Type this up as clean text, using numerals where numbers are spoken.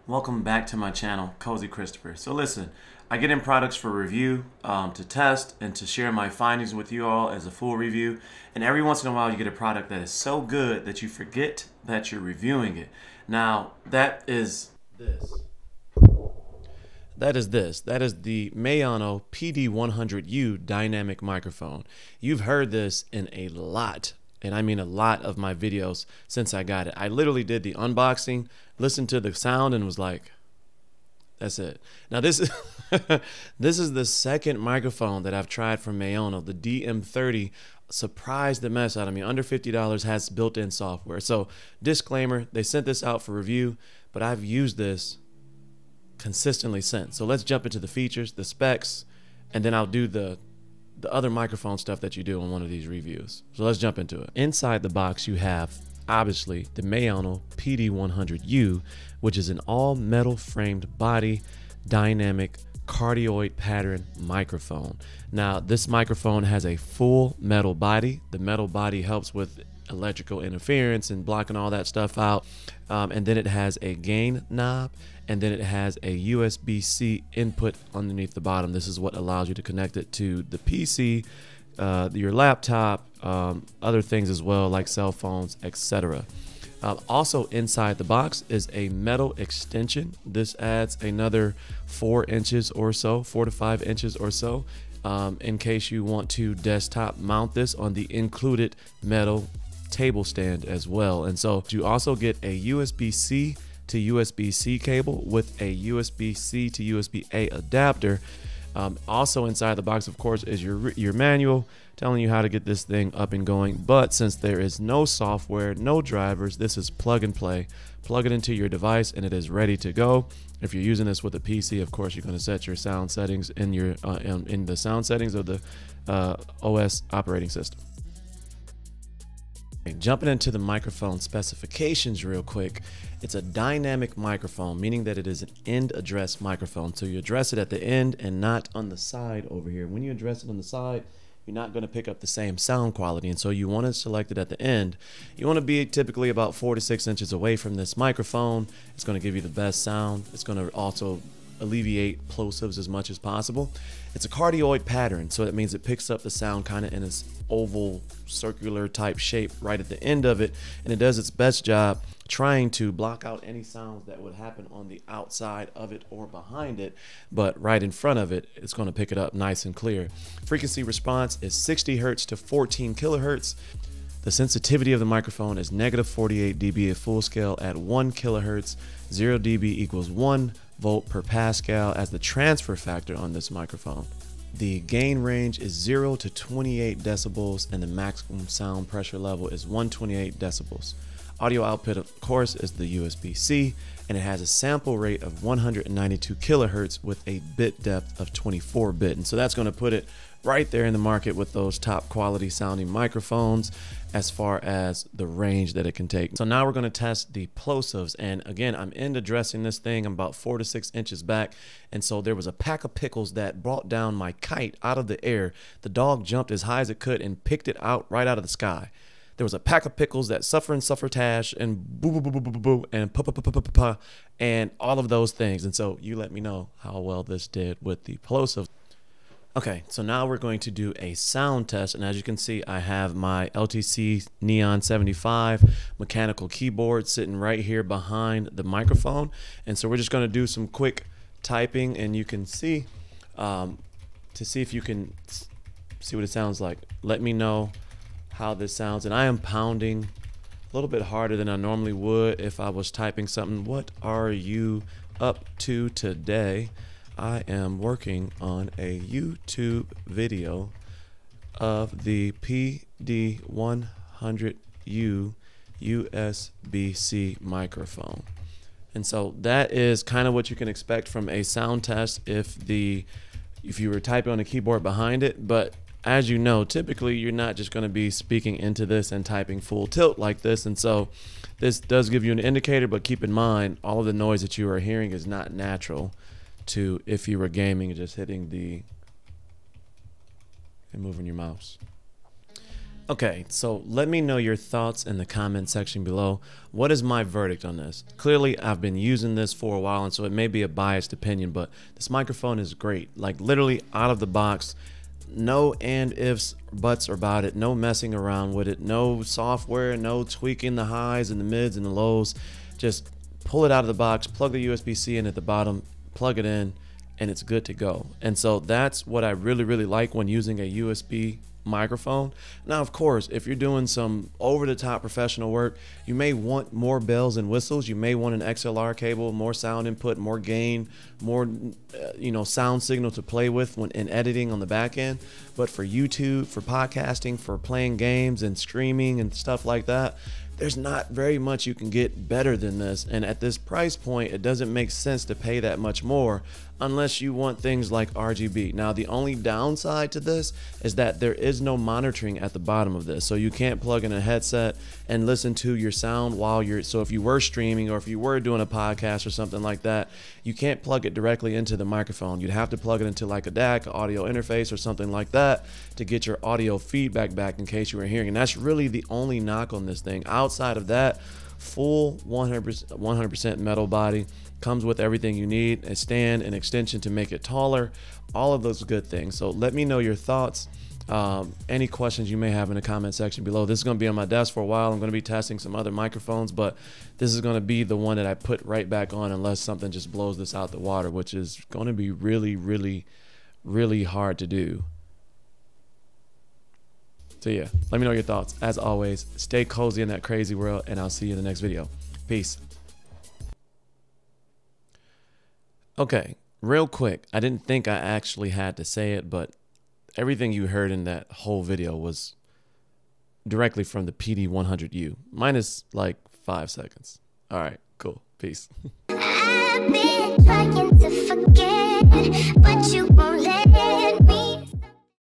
Welcome back to my channel, CoZChristopher. So listen, I get in products for review, to test, and to share my findings with you all as a full review. And every once in a while you get a product that is so good that you forget that you're reviewing it. Now, that is this. That is the Maono PD100U dynamic microphone. You've heard this in a lot, and I mean a lot of my videos since I got it. I literally did the unboxing, listened to the sound, and was like, that's it. Now this is this is the second microphone that I've tried from Maono. The DM30 surprised the mess out of me. Under $50, has built-in software. So disclaimer, they sent this out for review, but I've used this consistently since. So let's jump into the features, the specs, and then I'll do the other microphone stuff that you do on one of these reviews. So let's jump into it. Inside the box you have obviously the Maono PD100U, which is an all metal framed body dynamic cardioid pattern microphone. Now this microphone has a full metal body. The metal body helps with electrical interference and blocking all that stuff out, and then it has a gain knob, and then it has a USB-C input underneath the bottom. This is what allows you to connect it to the PC, your laptop, other things as well like cell phones, etc. Also inside the box is a metal extension. This adds another 4 inches or so, 4 to 5 inches or so, in case you want to desktop mount this on the included metal table stand as well. And so you also get a USB-C to USB-C cable with a USB-C to USB-A adapter. Also inside the box, of course, is your manual telling you how to get this thing up and going. But since there is no software, no drivers, this is plug and play. Plug it into your device and it is ready to go. If you're using this with a PC, of course, you're going to set your sound settings in your in the sound settings of the OS operating system. Jumping into the microphone specifications real quick, it's a dynamic microphone, meaning that it is an end address microphone. So you address it at the end and not on the side over here. When you address it on the side, you're not going to pick up the same sound quality, and so you want to select it at the end. You want to be typically about 4 to 6 inches away from this microphone. It's going to give you the best sound. It's going to also alleviate plosives as much as possible. It's a cardioid pattern, so that means it picks up the sound kind of in this oval circular type shape right at the end of it, and it does its best job trying to block out any sounds that would happen on the outside of it or behind it, but right in front of it, it's going to pick it up nice and clear. Frequency response is 60 hertz to 14 kilohertz. The sensitivity of the microphone is -48 dB at full scale at 1 kilohertz. 0 dB equals 1 volt per Pascal as the transfer factor on this microphone. The gain range is 0 to 28 decibels, and the maximum sound pressure level is 128 decibels. Audio output, of course, is the USB-C, and it has a sample rate of 192 kilohertz with a bit depth of 24 bit. And so that's going to put it right there in the market with those top quality sounding microphones as far as the range that it can take. So now we're going to test the plosives, and again, I'm end addressing this thing. I'm about 4 to 6 inches back, and so there was a pack of pickles that brought down my kite out of the air. The dog jumped as high as it could and picked it out right out of the sky. There was a pack of pickles that suffertash and boo boo boo boo boo boo and pa pa pa pa pa pa and all of those things. And so you let me know how well this did with the plosives. Okay, so now we're going to do a sound test, and as you can see, I have my LTC Neon 75 mechanical keyboard sitting right here behind the microphone, and so we're just going to do some quick typing, and you can see to see if you can see what it sounds like. Let me know how this sounds, and I am pounding a little bit harder than I normally would if I was typing something. What are you up to today? I am working on a YouTube video of the PD100U USB-C microphone. And so that is kind of what you can expect from a sound test if you were typing on a keyboard behind it. But as you know, typically you're not just going to be speaking into this and typing full tilt like this. And so this does give you an indicator, but keep in mind all of the noise that you are hearing is not natural to if you were gaming and just hitting the and moving your mouse. Okay, so let me know your thoughts in the comment section below. What is my verdict on this? Clearly, I've been using this for a while, and so it may be a biased opinion, but this microphone is great. Like literally out of the box, no and ifs, buts about it, no messing around with it, no software, no tweaking the highs and the mids and the lows. Just pull it out of the box, plug the USB-C in at the bottom, plug it in, and it's good to go. And so that's what I really, really like when using a USB microphone. Now, of course, if you're doing some over-the-top professional work, you may want more bells and whistles. You may want an XLR cable, more sound input, more gain, more sound signal to play with when in editing on the back end. But for YouTube, for podcasting, for playing games and streaming and stuff like that, there's not very much you can get better than this. And at this price point, it doesn't make sense to pay that much more unless you want things like RGB. Now, the only downside to this is that there is no monitoring at the bottom of this. So you can't plug in a headset and listen to your sound while so if you were streaming or if you were doing a podcast or something like that, you can't plug it directly into the microphone. You'd have to plug it into like a DAC, audio interface or something like that to get your audio feedback back in case you were hearing. And that's really the only knock on this thing. Outside of that, full 100% metal body, comes with everything you need, a stand, an extension to make it taller, all of those good things. So let me know your thoughts, any questions you may have in the comment section below. This is going to be on my desk for a while. I'm going to be testing some other microphones, but this is going to be the one that I put right back on unless something just blows this out the water, which is going to be really, really, really hard to do. So yeah, let me know your thoughts. As always, stay cozy in that crazy world, and I'll see you in the next video. Peace. Okay, real quick, I didn't think I actually had to say it, but everything you heard in that whole video was directly from the PD100U, minus like 5 seconds. All right, cool. Peace.